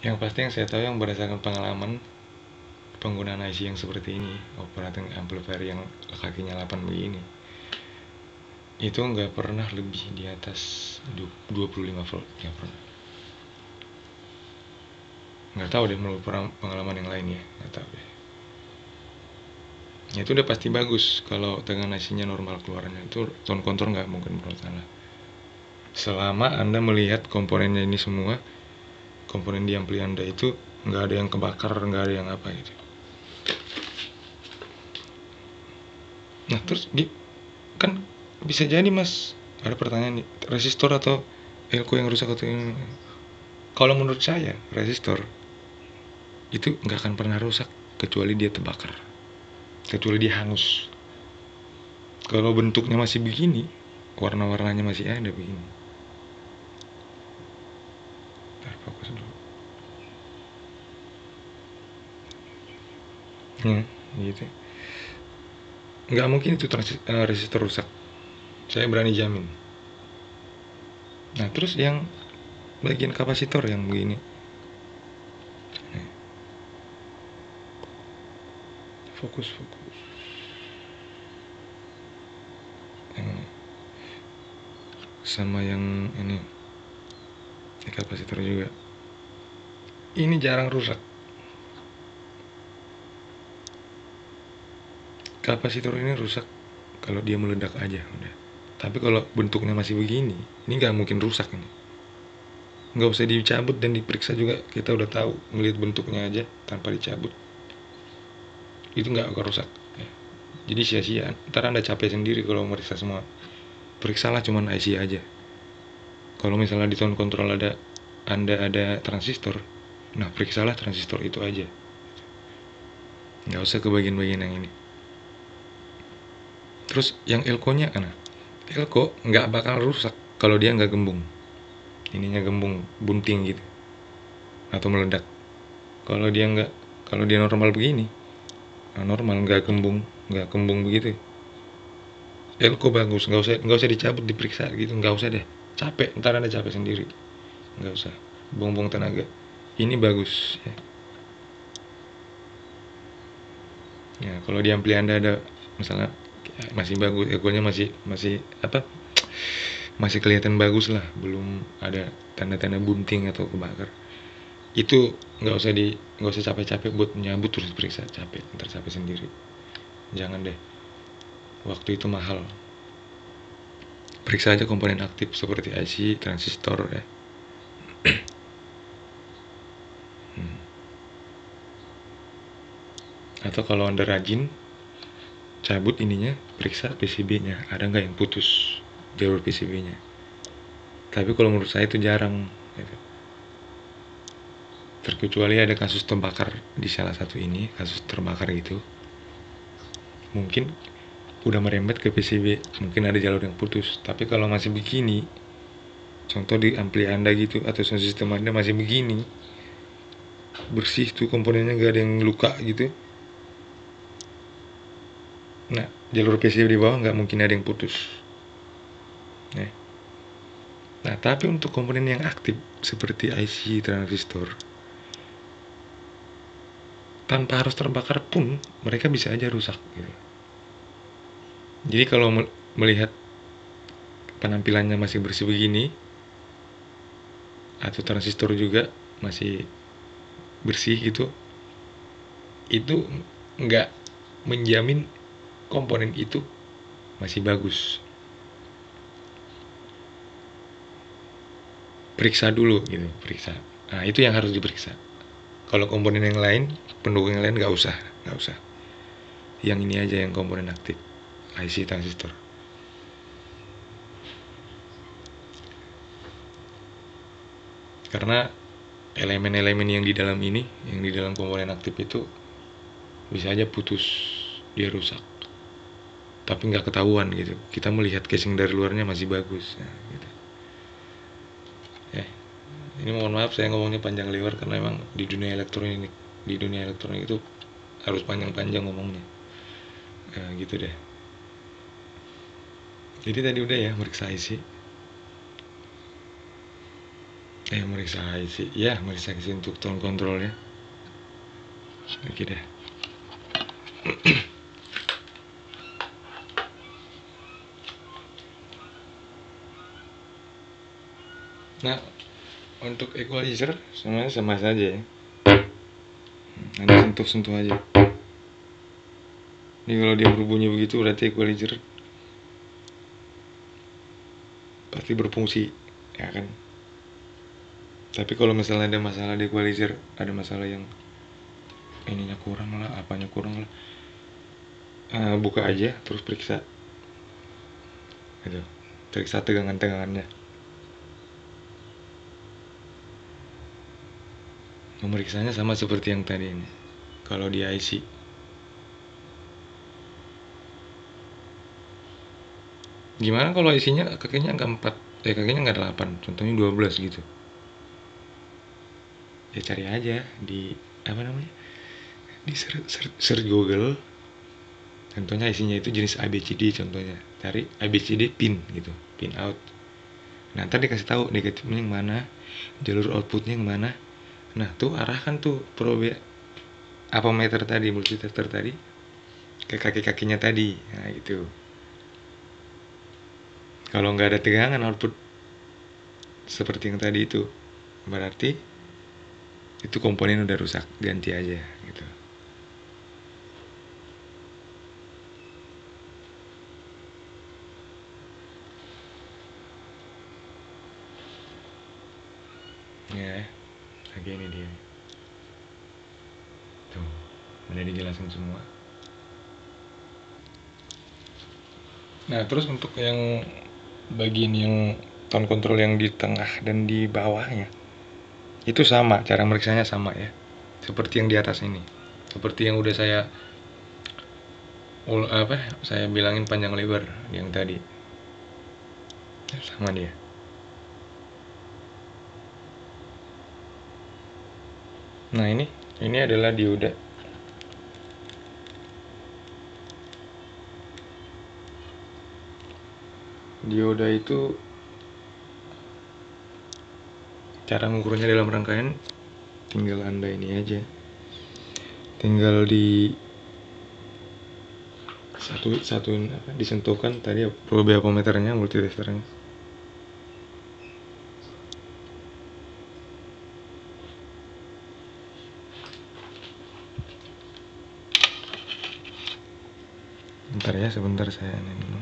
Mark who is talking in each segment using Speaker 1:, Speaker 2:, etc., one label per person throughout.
Speaker 1: Yang pasti yang saya tahu, yang berdasarkan pengalaman penggunaan IC yang seperti ini, operating amplifier yang kakinya 8 begini, itu nggak pernah lebih di atas 25 volt, nggak pernah. Nggak tahu deh menurut pengalaman yang lain ya, nggak tahu deh. Ya, itu udah pasti bagus kalau dengan IC-nya normal keluarnya, itu tone control nggak mungkin bermasalah. Selama Anda melihat komponennya ini semua, komponen di ampli Anda itu nggak ada yang kebakar, nggak ada yang apa gitu. Nah terus kan bisa jadi mas, ada pertanyaan nih, resistor atau elko yang rusak atau ini. Kalau menurut saya resistor itu nggak akan pernah rusak kecuali dia terbakar, kecuali dia hangus. Kalau bentuknya masih begini, warna-warnanya masih ada begini. Ntar fokus dulu. Ya, gitu. Nggak mungkin itu resistor rusak. Saya berani jamin. Nah terus yang bagian kapasitor yang begini, fokus fokus. Yang ini. Sama yang ini, kapasitor juga. Ini jarang rusak. Kapasitor ini rusak kalau dia meledak aja udah. Tapi kalau bentuknya masih begini, ini nggak mungkin rusak ini. Nggak usah dicabut dan diperiksa juga, kita udah tahu melihat bentuknya aja tanpa dicabut. Itu nggak akan rusak. Ya. Jadi sia-sia. Ntar Anda capek sendiri kalau meriksa semua. Periksalah cuman IC aja. Kalau misalnya di tone control Anda ada transistor, nah periksalah transistor itu aja. Nggak usah ke bagian-bagian yang ini. Terus yang elko-nya kan, elko nggak bakal rusak kalau dia nggak gembung. Ininya gembung, bunting gitu, atau meledak. Kalau dia nggak, kalau dia normal begini, nah normal nggak gembung begitu. Elko bagus, nggak usah dicabut diperiksa gitu, nggak usah deh. Capek, ntar Anda capek sendiri. Nggak usah, buang-buang tenaga. Ini bagus. Ya. Ya, kalau di ampli Anda ada misalnya masih bagus, ekornya masih masih apa? Masih kelihatan bagus lah, belum ada tanda-tanda bunting atau kebakar. Itu nggak usah capek-capek buat nyabut terus periksa, capek, ntar capek sendiri. Jangan deh. Waktu itu mahal. Periksa aja komponen aktif seperti IC, transistor ya. Hmm. Atau kalau Anda rajin, cabut ininya, periksa PCB-nya, ada nggak yang putus jalur PCB-nya. Tapi kalau menurut saya itu jarang gitu. Terkecuali ada kasus terbakar di salah satu ini, kasus terbakar gitu. Mungkin udah merembet ke PCB, mungkin ada jalur yang putus. Tapi kalau masih begini, contoh di ampli Anda gitu atau sound system Anda masih begini, bersih tuh komponennya, nggak ada yang luka gitu. Nah, jalur PCB di bawah nggak mungkin ada yang putus. Nah, nah, tapi untuk komponen yang aktif seperti IC, transistor, tanpa harus terbakar pun mereka bisa aja rusak gitu. Jadi kalau melihat penampilannya masih bersih begini, atau transistor juga masih bersih gitu, itu nggak menjamin komponen itu masih bagus. Periksa dulu gitu, periksa. Nah itu yang harus diperiksa. Kalau komponen yang lain, pendukung yang lain nggak usah. Yang ini aja yang komponen aktif, IC, transistor. Karena elemen-elemen yang di dalam ini, yang di dalam komponen aktif itu bisa aja putus, dia rusak. Tapi nggak ketahuan gitu. Kita melihat casing dari luarnya masih bagus. Nah, gitu. Ya, ini mohon maaf saya ngomongnya panjang lebar karena memang di dunia elektronik itu harus panjang-panjang ngomongnya. Ya, gitu deh. Jadi tadi udah ya meriksa IC. Meriksa IC ya, meriksa IC untuk tone control ya. Oke deh. Nah, untuk equalizer semuanya sama saja ya, hanya sentuh-sentuh aja. Ini kalau dia berbunyi begitu berarti equalizer pasti berfungsi, ya kan. Tapi kalau misalnya ada masalah di equalizer, ada masalah yang ininya kurang lah, apanya kurang lah, buka aja terus periksa gitu, periksa tegangannya. Memeriksanya sama seperti yang tadi ini. Kalau di IC, gimana kalau IC-nya kakinya nggak 4, kakinya nggak 8, contohnya 12 gitu. Ya cari aja di apa namanya, di search Google, contohnya IC-nya itu jenis ABCD, contohnya cari ABCD pin gitu, pin out. Nah ntar dikasih tahu negatifnya yang mana, jalur outputnya yang mana. Nah tuh arahkan tuh probe apa meter tadi, multitester tadi ke kaki-kakinya tadi. Nah gitu. Kalau nggak ada tegangan output seperti yang tadi itu, berarti itu komponen udah rusak, ganti aja gitu. Ya, lagi ini dia. Tuh, udah dijelasin semua. Nah, terus untuk yang bagian yang tone control yang di tengah dan di bawahnya, itu sama, cara meriksanya sama ya. Seperti yang di atas ini. Seperti yang udah saya bilangin panjang lebar yang tadi. Sama dia. Nah, ini adalah dioda. Dioda itu cara mengukurnya dalam rangkaian tinggal Anda ini aja. Tinggal di satuin disentuhkan tadi probe apometernya, multitesternya. Bentar ya, sebentar saya ini dulu.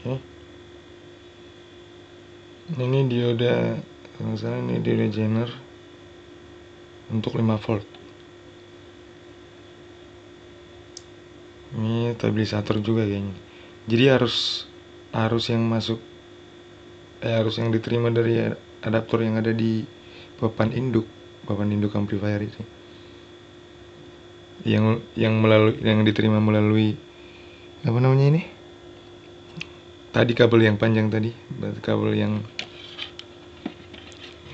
Speaker 1: Oke. Ini dioda, kalau salah ini dioda Zener untuk 5 volt. Ini stabilisator juga kayaknya. Jadi harus yang masuk, harus yang diterima dari adaptor yang ada di papan induk amplifier itu. Yang diterima melalui apa namanya ini? Tadi kabel yang panjang tadi, kabel yang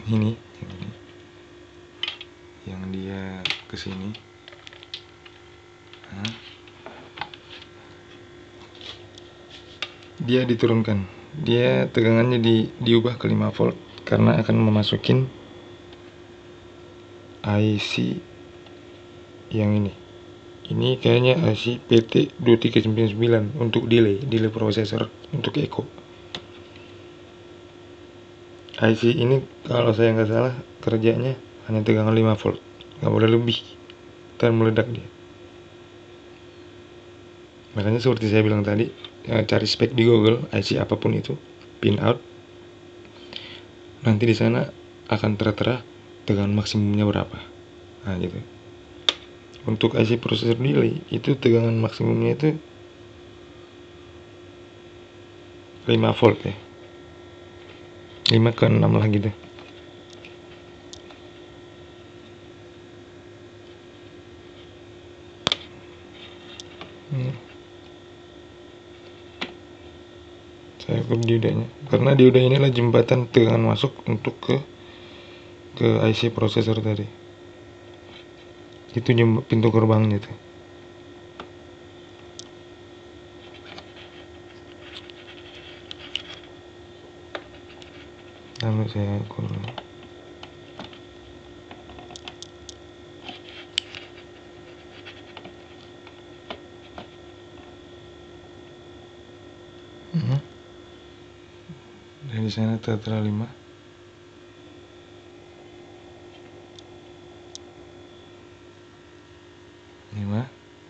Speaker 1: ini, yang dia kesini. Nah, dia diturunkan, dia tegangannya diubah ke 5 volt karena akan memasukin IC yang ini kayaknya IC PT2399 untuk delay processor untuk echo. IC ini kalau saya nggak salah kerjanya hanya tegangan 5 volt, nggak boleh lebih, dan meledak dia. Makanya seperti saya bilang tadi, cari spek di Google IC apapun itu, pin out, nanti di sana akan tertera tegangan maksimumnya berapa. Nah gitu. Untuk IC processor delay itu tegangan maksimumnya itu 5 volt ya, 5 ke 6 lah gitu. Saya ke diodanya karena dioda inilah jembatan tegangan masuk untuk ke IC processor tadi. Itu pintu gerbangnya tuh. Lalu saya ukur. Dan di sana tertera 5.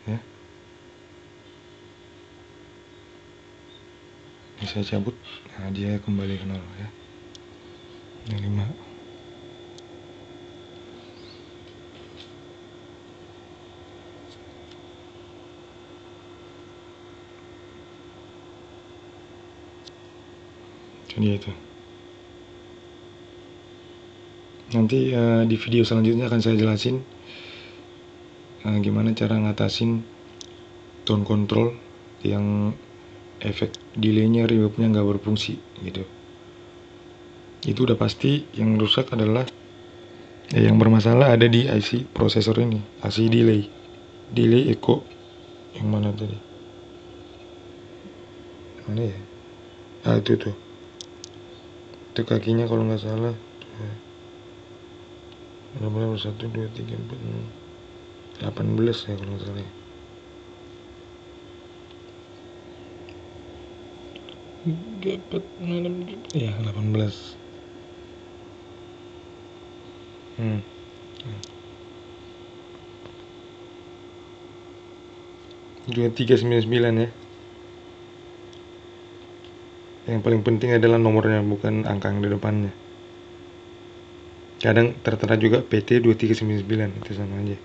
Speaker 1: Ya. Ini saya cabut. Nah, dia kembali ke 0 ya. Ini 5. Jadi itu. Nanti di video selanjutnya akan saya jelasin gimana cara ngatasin tone control yang efek delaynya, reverbnya nggak berfungsi gitu. Itu udah pasti yang rusak adalah yang bermasalah ada di IC processor ini, IC delay echo yang mana tadi, mana ya, itu tuh, itu kakinya kalau nggak salah 1, 2, 3, 4, 18 ya kalau nggak salah ya. 3, 4, 6, ya 18. 2399 ya. Yang paling penting adalah nomornya, bukan angka yang di depannya. Kadang tertera juga PT 2399, itu sama aja.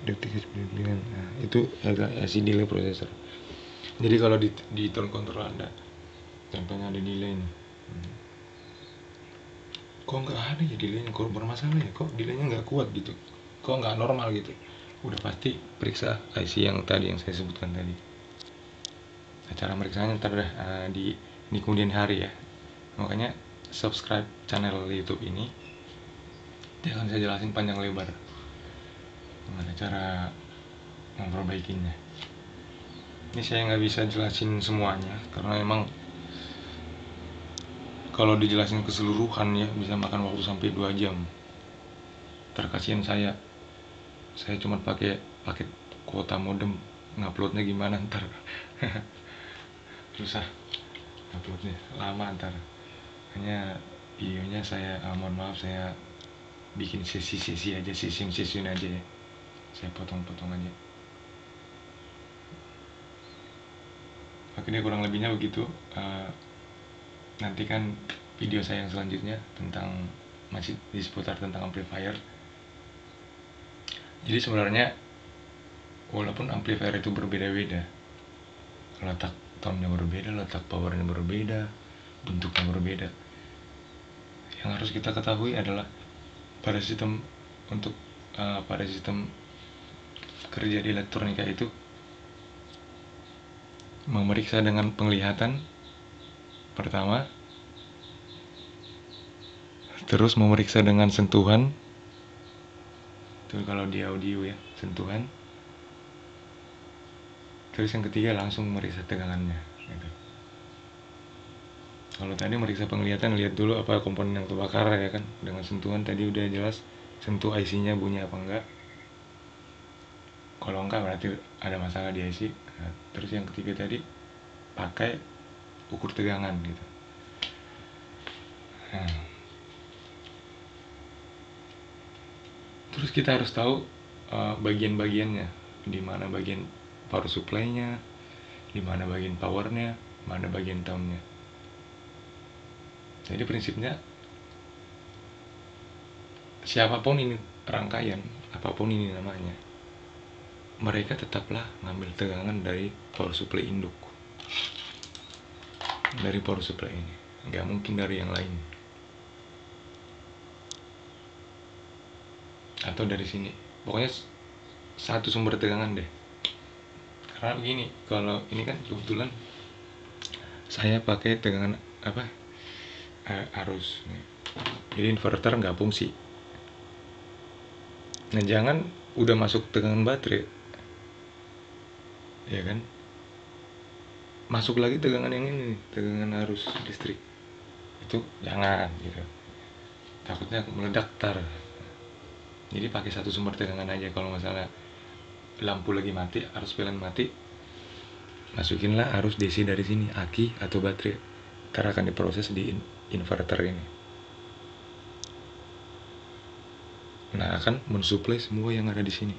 Speaker 1: 2399. Nah, itu agak IC delay processor. Jadi kalau di tone control Anda contohnya ada delay nih. Kok nggak ada ya delaynya, kok bermasalah ya, kok delaynya nggak kuat gitu, kok nggak normal gitu, udah pasti periksa IC yang tadi yang saya sebutkan tadi. Cara meriksanya ntar dah di kemudian hari ya. Makanya subscribe channel YouTube ini, dia akan saya jelasin panjang lebar gimana cara memperbaikinya. Ini saya nggak bisa jelasin semuanya karena emang kalau dijelasin keseluruhan ya bisa makan waktu sampai 2 jam. Terkasihan saya cuma pakai paket kuota modem, nguploadnya gimana ntar susah uploadnya, lama ntar. Hanya videonya saya mohon maaf, saya bikin sesi-sesi aja, sesi aja ya, saya potong-potong aja. Oke deh, kurang lebihnya begitu. Nantikan video saya yang selanjutnya tentang masih di seputar tentang amplifier. Jadi sebenarnya walaupun amplifier itu berbeda-beda, letak tone-nya berbeda, letak powernya berbeda, bentuknya berbeda, yang harus kita ketahui adalah pada sistem kerja di elektronika itu memeriksa dengan penglihatan pertama, terus memeriksa dengan sentuhan, itu kalau di audio ya, sentuhan, terus yang ketiga langsung memeriksa tegangannya gitu. Kalau tadi meriksa penglihatan, lihat dulu apa komponen yang terbakar ya kan. Dengan sentuhan tadi udah jelas, sentuh IC-nya bunyi apa enggak. Kalau enggak berarti ada masalah di IC. Nah, terus yang ketiga tadi pakai ukur tegangan gitu. Nah, terus kita harus tahu bagian-bagiannya, di mana bagian power supply-nya, di mana bagian powernya, mana bagian tone-nya. Jadi prinsipnya siapapun ini rangkaian, apapun ini namanya, mereka tetaplah ngambil tegangan dari power supply induk. dari power supply ini, nggak mungkin dari yang lain atau dari sini. Pokoknya satu sumber tegangan deh. Karena begini, kalau ini kan kebetulan saya pakai tegangan apa, arus, jadi inverter nggak fungsi. Nah jangan udah masuk tegangan baterai, ya kan, masuk lagi tegangan yang ini, tegangan arus listrik, itu jangan gitu, takutnya meledak tar. Jadi pakai satu sumber tegangan aja. Kalau masalah lampu lagi mati, arus PLN mati, masukinlah arus DC dari sini, aki atau baterai, ntar akan diproses di inverter ini. Nah akan mensuplai semua yang ada di sini.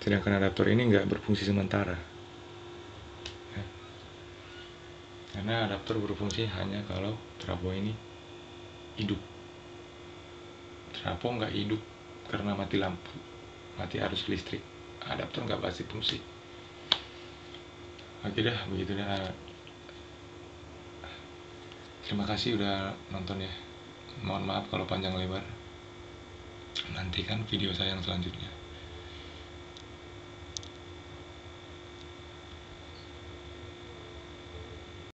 Speaker 1: Sedangkan adaptor ini nggak berfungsi sementara, ya. Karena adaptor berfungsi hanya kalau trafo ini hidup. Trafo nggak hidup karena mati lampu, mati arus listrik, adaptor nggak pasti fungsi. Oke dah, begitu dah. Terima kasih udah nonton ya. Mohon maaf kalau panjang lebar. Nantikan video saya yang selanjutnya.